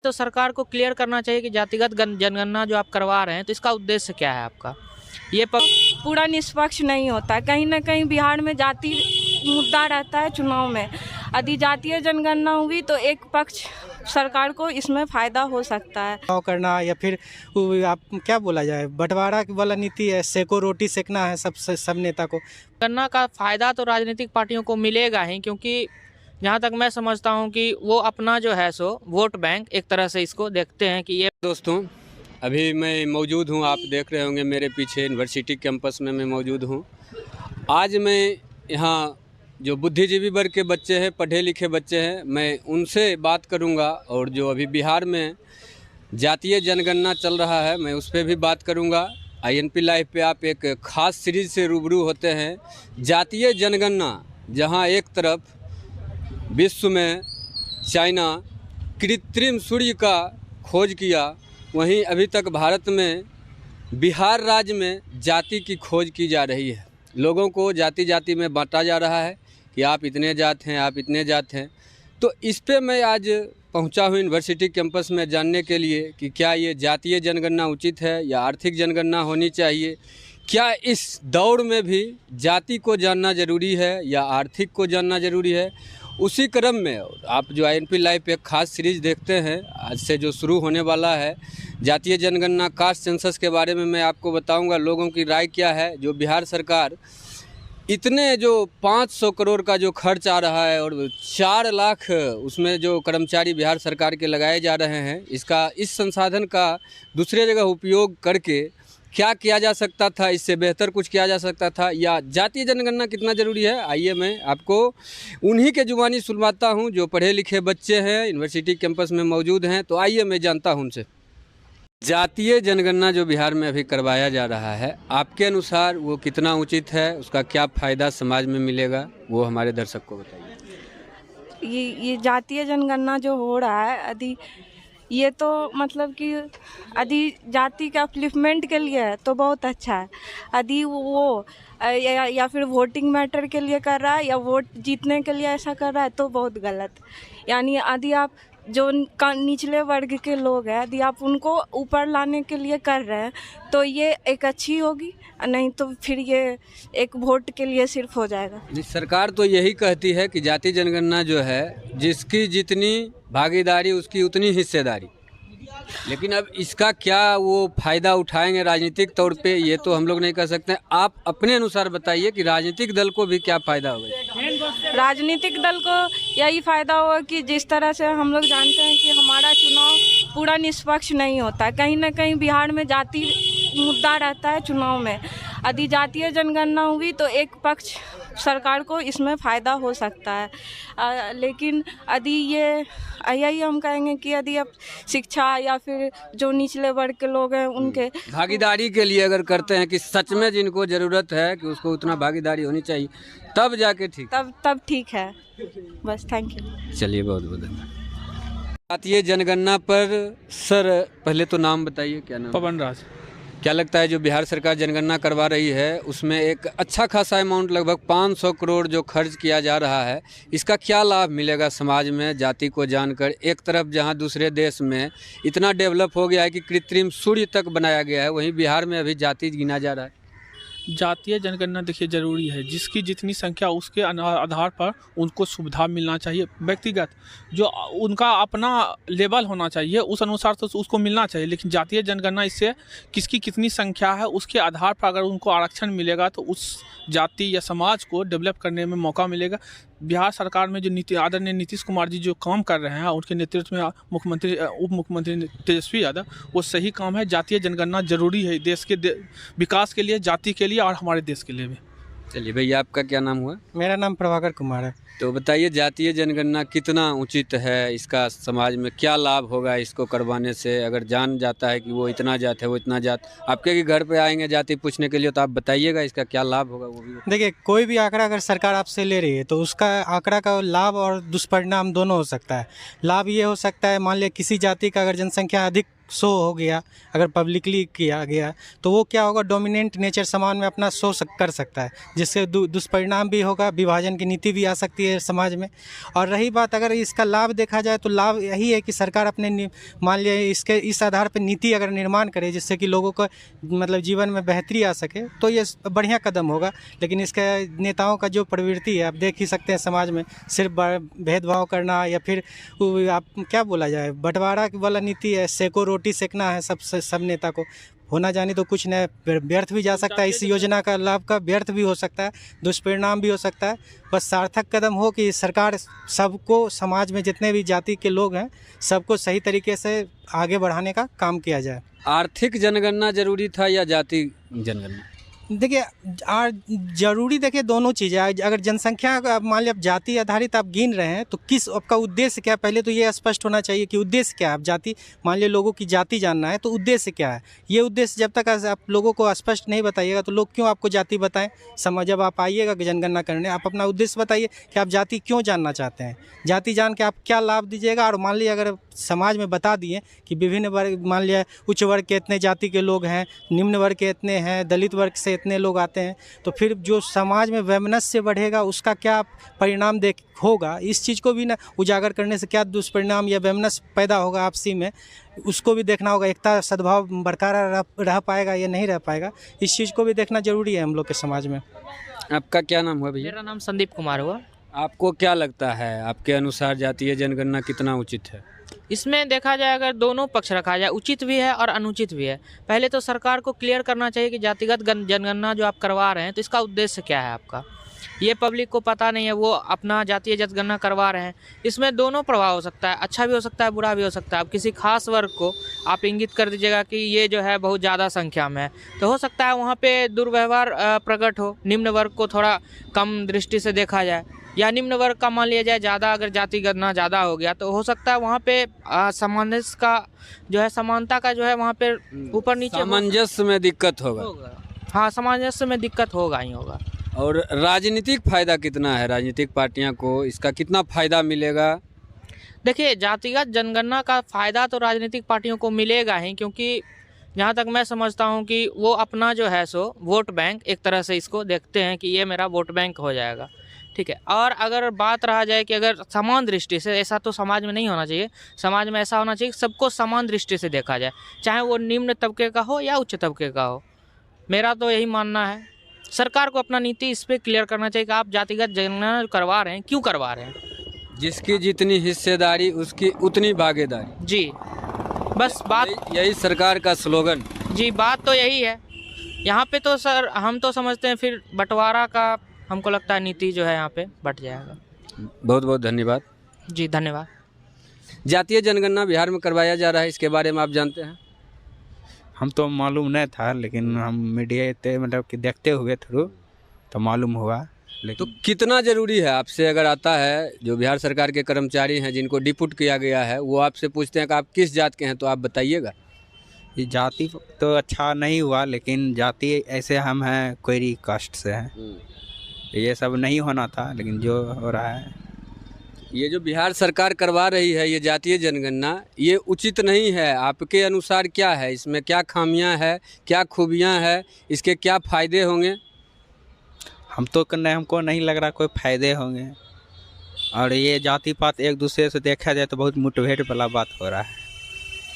तो सरकार को क्लियर करना चाहिए कि जातिगत जनगणना जो आप करवा रहे हैं तो इसका उद्देश्य क्या है आपका? ये पूरा निष्पक्ष नहीं होता है। कहीं ना कहीं बिहार में जाति मुद्दा रहता है चुनाव में। यदि जातीय जनगणना हुई तो एक पक्ष सरकार को इसमें फ़ायदा हो सकता है। चुनाव करना या फिर आप क्या बोला जाए, बंटवारा वाला नीति है, सेको रोटी सेकना है सब नेता को। जनगणना का फ़ायदा तो राजनीतिक पार्टियों को मिलेगा ही, क्योंकि जहाँ तक मैं समझता हूँ कि वो अपना जो है सो वोट बैंक एक तरह से इसको देखते हैं कि ये। दोस्तों, अभी मैं मौजूद हूँ, आप देख रहे होंगे मेरे पीछे यूनिवर्सिटी कैंपस में मैं मौजूद हूँ। आज मैं यहाँ जो बुद्धिजीवी वर्ग के बच्चे हैं, पढ़े लिखे बच्चे हैं, मैं उनसे बात करूँगा और जो अभी बिहार में जातीय जनगणना चल रहा है मैं उस पर भी बात करूँगा। INP लाइव पे आप एक ख़ास सीरीज़ से रूबरू होते हैं। जातीय जनगणना, जहाँ एक तरफ विश्व में चाइना कृत्रिम सूर्य का खोज किया, वहीं अभी तक भारत में बिहार राज्य में जाति की खोज की जा रही है। लोगों को जाति जाति में बांटा जा रहा है कि आप इतने जात हैं, आप इतने जात हैं। तो इस पे मैं आज पहुंचा हूं यूनिवर्सिटी कैंपस में जानने के लिए कि क्या ये जातीय जनगणना उचित है या आर्थिक जनगणना होनी चाहिए। क्या इस दौड़ में भी जाति को जानना ज़रूरी है या आर्थिक को जानना ज़रूरी है। उसी क्रम में आप जो INP लाइव पे एक खास सीरीज़ देखते हैं, आज से जो शुरू होने वाला है जातीय जनगणना कास्ट सेंसस के बारे में मैं आपको बताऊंगा लोगों की राय क्या है। जो बिहार सरकार इतने जो 500 करोड़ का जो खर्च आ रहा है और 4 लाख उसमें जो कर्मचारी बिहार सरकार के लगाए जा रहे हैं, इस संसाधन का दूसरे जगह उपयोग करके क्या किया जा सकता था, इससे बेहतर कुछ किया जा सकता था, या जातीय जनगणना कितना ज़रूरी है। आइए मैं आपको उन्हीं के जुबानी सुनवाता हूं जो पढ़े लिखे बच्चे हैं, यूनिवर्सिटी कैंपस में मौजूद हैं। तो आइए मैं जानता हूं उनसे। जातीय जनगणना जो बिहार में अभी करवाया जा रहा है, आपके अनुसार वो कितना उचित है, उसका क्या फ़ायदा समाज में मिलेगा, वो हमारे दर्शक को बताइए। ये जातीय जनगणना जो हो रहा है, यदि ये तो मतलब कि यदि जाति के अपलिफ्टमेंट के लिए है तो बहुत अच्छा है। यदि वो या फिर वोटिंग मैटर के लिए कर रहा है या वोट जीतने के लिए ऐसा कर रहा है तो बहुत गलत। यानी यदि आप जो निचले वर्ग के लोग हैं, यदि आप उनको ऊपर लाने के लिए कर रहे हैं तो ये एक अच्छी होगी, नहीं तो फिर ये एक वोट के लिए सिर्फ हो जाएगा। सरकार तो यही कहती है कि जातीय जनगणना जो है, जिसकी जितनी भागीदारी उसकी उतनी हिस्सेदारी, लेकिन अब इसका क्या वो फ़ायदा उठाएंगे राजनीतिक तौर पे, ये तो हम लोग नहीं कर सकते। आप अपने अनुसार बताइए कि राजनीतिक दल को भी क्या फ़ायदा होगा। राजनीतिक दल को यही फ़ायदा होगा कि जिस तरह से हम लोग जानते हैं कि हमारा चुनाव पूरा निष्पक्ष नहीं होता है। कहीं ना कहीं बिहार में जाति मुद्दा रहता है चुनाव में। यदि जातीय जनगणना हुई तो एक पक्ष सरकार को इसमें फ़ायदा हो सकता है। लेकिन यदि यही हम कहेंगे कि यदि अब शिक्षा या फिर जो निचले वर्ग के लोग हैं उनके भागीदारी के लिए अगर करते हैं कि सच में जिनको ज़रूरत है कि उसको उतना भागीदारी होनी चाहिए, तब जाके ठीक, तब ठीक है। बस, थैंक यू। चलिए, बहुत बहुत धन्यवाद। जातीय जनगणना पर सर पहले तो नाम बताइए, क्या नाम? पवन राज। क्या लगता है जो बिहार सरकार जनगणना करवा रही है उसमें एक अच्छा खासा अमाउंट, लगभग 500 करोड़ जो खर्च किया जा रहा है, इसका क्या लाभ मिलेगा समाज में जाति को जानकर? एक तरफ जहां दूसरे देश में इतना डेवलप हो गया है कि कृत्रिम सूर्य तक बनाया गया है, वहीं बिहार में अभी जाति गिना जा रहा है। जातीय जनगणना देखिए ज़रूरी है। जिसकी जितनी संख्या उसके आधार पर उनको सुविधा मिलना चाहिए। व्यक्तिगत जो उनका अपना लेवल होना चाहिए उस अनुसार तो उसको मिलना चाहिए, लेकिन जातीय जनगणना इससे किसकी कितनी संख्या है उसके आधार पर अगर उनको आरक्षण मिलेगा तो उस जाति या समाज को डेवलप करने में मौका मिलेगा। बिहार सरकार में जो आदरणीय नीतीश कुमार जी जो काम कर रहे हैं, उनके नेतृत्व में मुख्यमंत्री उप मुख्यमंत्री तेजस्वी यादव, वो सही काम है। जातीय जनगणना जरूरी है देश के विकास के लिए, जाति के लिए और हमारे देश के लिए भी। चलिए भैया, आपका क्या नाम हुआ? मेरा नाम प्रभाकर कुमार है। तो बताइए जातीय जनगणना कितना उचित है, इसका समाज में क्या लाभ होगा इसको करवाने से? अगर जान जाता है कि वो इतना जात है, वो इतना जात, आपके भी घर पे आएंगे जाति पूछने के लिए, तो आप बताइएगा इसका क्या लाभ होगा वो भी। देखिए, कोई भी आंकड़ा अगर सरकार आपसे ले रही है तो उसका आंकड़ा का लाभ और दुष्परिणाम दोनों हो सकता है। लाभ ये हो सकता है, मान लिया किसी जाति का अगर जनसंख्या अधिक शो हो गया, अगर पब्लिकली किया गया तो वो क्या होगा, डोमिनेंट नेचर समाज में अपना शो कर सकता है, जिससे दुष्परिणाम भी होगा, विभाजन की नीति भी आ सकती है समाज में। और रही बात अगर इसका लाभ देखा जाए तो लाभ यही है कि सरकार अपने मान लिया इसके इस आधार पर नीति अगर निर्माण करे जिससे कि लोगों को मतलब जीवन में बेहतरी आ सके तो ये बढ़िया कदम होगा। लेकिन इसके नेताओं का जो प्रवृत्ति है आप देख ही सकते हैं समाज में, सिर्फ भेदभाव करना या फिर आप क्या बोला जाए, बंटवारा वाला नीति है, सेको रोटी सेकना है सब नेता को। होना जाने तो कुछ न व्यर्थ भी जा सकता है, इस योजना का लाभ का व्यर्थ भी हो सकता है, दुष्परिणाम भी हो सकता है। बस सार्थक कदम हो कि सरकार सबको, समाज में जितने भी जाति के लोग हैं सबको सही तरीके से आगे बढ़ाने का काम किया जाए। आर्थिक जनगणना जरूरी था या जाति जनगणना? देखिए जरूरी देखिए दोनों चीज़ें। अगर जनसंख्या मान लिया आप जाति आधारित आप गिन रहे हैं तो किस आपका उद्देश्य क्या है, पहले तो ये स्पष्ट होना चाहिए कि उद्देश्य क्या है। आप जाति मान लिया लोगों की जाति जानना है तो उद्देश्य क्या है, ये उद्देश्य जब तक आप लोगों को स्पष्ट नहीं बताइएगा तो लोग क्यों आपको जाति बताएं। जब आप आइएगा जनगणना करने आप अपना उद्देश्य बताइए कि आप जाति क्यों जानना चाहते हैं, जाति जान के आप क्या लाभ दीजिएगा। और मान लिया अगर समाज में बता दिए कि विभिन्न वर्ग, मान लिया उच्च वर्ग के इतने जाति के लोग हैं, निम्न वर्ग के इतने हैं, दलित वर्ग से इतने लोग आते हैं, तो फिर जो समाज में वैमनस्य बढ़ेगा उसका क्या परिणाम होगा, इस चीज़ को भी ना उजागर करने से क्या दुष्परिणाम या वैमनस्य पैदा होगा आपसी में, उसको भी देखना होगा। एकता सद्भाव बरकरार रह पाएगा या नहीं रह पाएगा, इस चीज़ को भी देखना जरूरी है हम लोग के समाज में। आपका क्या नाम हुआ भैया? मेरा नाम संदीप कुमार हुआ। आपको क्या लगता है, आपके अनुसार जातीय जनगणना कितना उचित है? इसमें देखा जाए अगर दोनों पक्ष रखा जाए, उचित भी है और अनुचित भी है। पहले तो सरकार को क्लियर करना चाहिए कि जातिगत जनगणना जो आप करवा रहे हैं तो इसका उद्देश्य क्या है आपका, ये पब्लिक को पता नहीं है, वो अपना जातीय जनगणना करवा रहे हैं। इसमें दोनों प्रभाव हो सकता है, अच्छा भी हो सकता है, बुरा भी हो सकता है। अब किसी खास वर्ग को आप इंगित कर दीजिएगा कि ये जो है बहुत ज़्यादा संख्या में है तो हो सकता है वहाँ पे दुर्व्यवहार प्रकट हो, निम्न वर्ग को थोड़ा कम दृष्टि से देखा जाए, या निम्न वर्ग का मान लिया जाए ज़्यादा, अगर जाति गणना ज़्यादा हो गया तो हो सकता है वहाँ पे सामंजस्य का जो है, समानता का जो है वहाँ पे ऊपर नीचे सामंजस्य में दिक्कत होगा। हाँ, सामंजस्य में दिक्कत होगा ही होगा। और राजनीतिक फ़ायदा कितना है, राजनीतिक पार्टियां को इसका कितना फ़ायदा मिलेगा? देखिए जातिगत जनगणना का फ़ायदा तो राजनीतिक पार्टियों को मिलेगा ही, क्योंकि जहाँ तक मैं समझता हूँ कि वो अपना जो है सो वोट बैंक एक तरह से इसको देखते हैं कि ये मेरा वोट बैंक हो जाएगा, ठीक है। और अगर बात रहा जाए कि अगर समान दृष्टि से, ऐसा तो समाज में नहीं होना चाहिए, समाज में ऐसा होना चाहिए कि सबको समान दृष्टि से देखा जाए, चाहे वो निम्न तबके का हो या उच्च तबके का हो। मेरा तो यही मानना है, सरकार को अपना नीति इस पर क्लियर करना चाहिए कि आप जातिगत जनगणना करवा रहे हैं, क्यों करवा रहे हैं। जिसकी जितनी हिस्सेदारी उसकी उतनी भागीदारी। जी बस बात यही सरकार का स्लोगन। जी बात तो यही है। यहाँ पे तो सर हम तो समझते हैं फिर बंटवारा का, हमको लगता है नीति जो है यहाँ पे बट जाएगा। बहुत बहुत धन्यवाद। जी धन्यवाद। जातीय जनगणना बिहार में करवाया जा रहा है, इसके बारे में आप जानते हैं? हम तो मालूम नहीं था, लेकिन हम मीडिया मतलब कि देखते हुए थ्रू तो मालूम हुआ। तो लेकिन कितना ज़रूरी है, आपसे अगर आता है जो बिहार सरकार के कर्मचारी हैं जिनको डिप्यूट किया गया है, वो आपसे पूछते हैं कि आप किस जात के हैं, तो आप बताइएगा। ये जाति तो अच्छा नहीं हुआ, लेकिन जाति ऐसे हम हैं कोयरी कास्ट से हैं, ये सब नहीं होना था, लेकिन जो हो रहा है। ये जो बिहार सरकार करवा रही है ये जातीय जनगणना, ये उचित नहीं है। आपके अनुसार क्या है, इसमें क्या खामियां है, क्या खूबियां है, इसके क्या फ़ायदे होंगे? हमको नहीं लग रहा कोई फ़ायदे होंगे। और ये जाति पात एक दूसरे से देखा जाए तो बहुत मुठभेड़ वाला बात हो रहा है।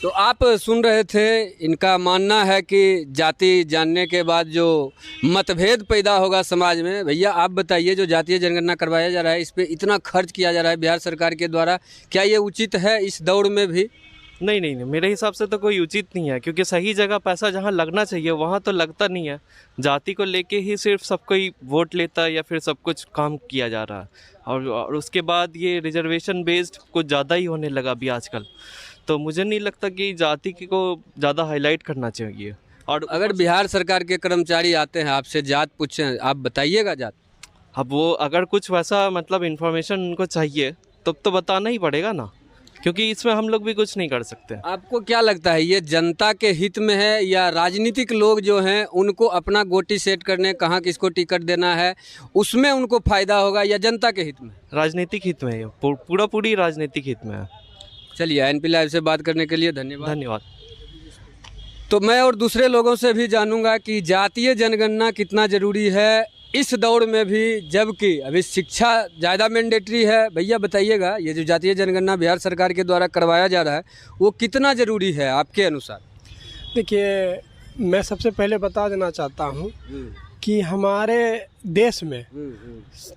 तो आप सुन रहे थे, इनका मानना है कि जाति जानने के बाद जो मतभेद पैदा होगा समाज में। भैया आप बताइए, जो जातीय जनगणना करवाया जा रहा है इस पर इतना खर्च किया जा रहा है बिहार सरकार के द्वारा, क्या ये उचित है इस दौड़ में भी? नहीं, मेरे हिसाब से तो कोई उचित नहीं है, क्योंकि सही जगह पैसा जहाँ लगना चाहिए वहाँ तो लगता नहीं है। जाति को लेके ही सिर्फ सब कोई वोट लेता है या फिर सब कुछ काम किया जा रहा है, और उसके बाद ये रिजर्वेशन बेस्ड कुछ ज़्यादा ही होने लगा अभी आजकल। तो मुझे नहीं लगता कि जाति को ज़्यादा हाईलाइट करना चाहिए। और अगर बिहार सरकार के कर्मचारी आते हैं आपसे जात पूछें, आप बताइएगा जात? अब वो अगर कुछ वैसा मतलब इन्फॉर्मेशन उनको चाहिए तब तो बताना ही पड़ेगा ना, क्योंकि इसमें हम लोग भी कुछ नहीं कर सकते। आपको क्या लगता है, ये जनता के हित में है या राजनीतिक लोग जो हैं उनको अपना गोटी सेट करने, कहाँ किसको टिकट देना है उसमें उनको फ़ायदा होगा, या जनता के हित में? राजनीतिक हित में है, पूरी राजनीतिक हित में है। चलिए, एनपी लाइव से बात करने के लिए धन्यवाद। धन्यवाद। तो मैं और दूसरे लोगों से भी जानूंगा कि जातीय जनगणना कितना ज़रूरी है इस दौर में भी, जबकि अभी शिक्षा ज़्यादा मैंडेटरी है। भैया बताइएगा, ये जो जातीय जनगणना बिहार सरकार के द्वारा करवाया जा रहा है वो कितना ज़रूरी है आपके अनुसार? देखिए, मैं सबसे पहले बता देना चाहता हूँ कि हमारे देश में,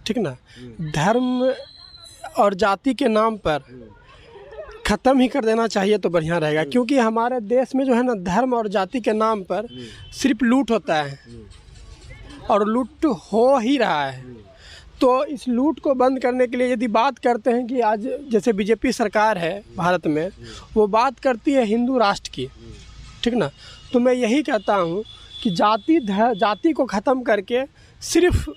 ठीक ना, धर्म और जाति के नाम पर ख़त्म ही कर देना चाहिए तो बढ़िया रहेगा। क्योंकि हमारे देश में जो है ना, धर्म और जाति के नाम पर सिर्फ लूट होता है और लूट हो ही रहा है। तो इस लूट को बंद करने के लिए यदि बात करते हैं कि आज जैसे बीजेपी सरकार है भारत में, वो बात करती है हिंदू राष्ट्र की, ठीक ना, तो मैं यही कहता हूँ कि जाति को ख़त्म करके सिर्फ,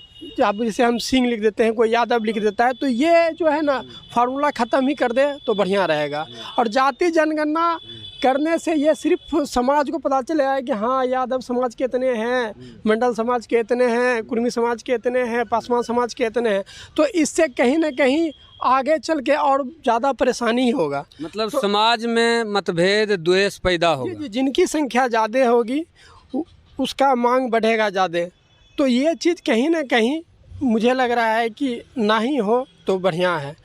अब जैसे हम सिंह लिख देते हैं, कोई यादव लिख देता है, तो ये जो है ना फार्मूला ख़त्म ही कर दे तो बढ़िया रहेगा। और जाति जनगणना करने से ये सिर्फ समाज को पता चलेगा कि हाँ, यादव समाज के इतने हैं, मंडल समाज के इतने हैं, कुर्मी समाज के इतने हैं, पासवान समाज के इतने हैं, तो इससे कहीं ना कहीं आगे चल के और ज़्यादा परेशानी ही होगा। मतलब तो समाज में मतभेद, द्वेष पैदा होगा। जिनकी संख्या ज़्यादा होगी उसका मांग बढ़ेगा ज़्यादा। तो ये चीज़ कहीं ना कहीं मुझे लग रहा है कि ना ही हो तो बढ़िया है।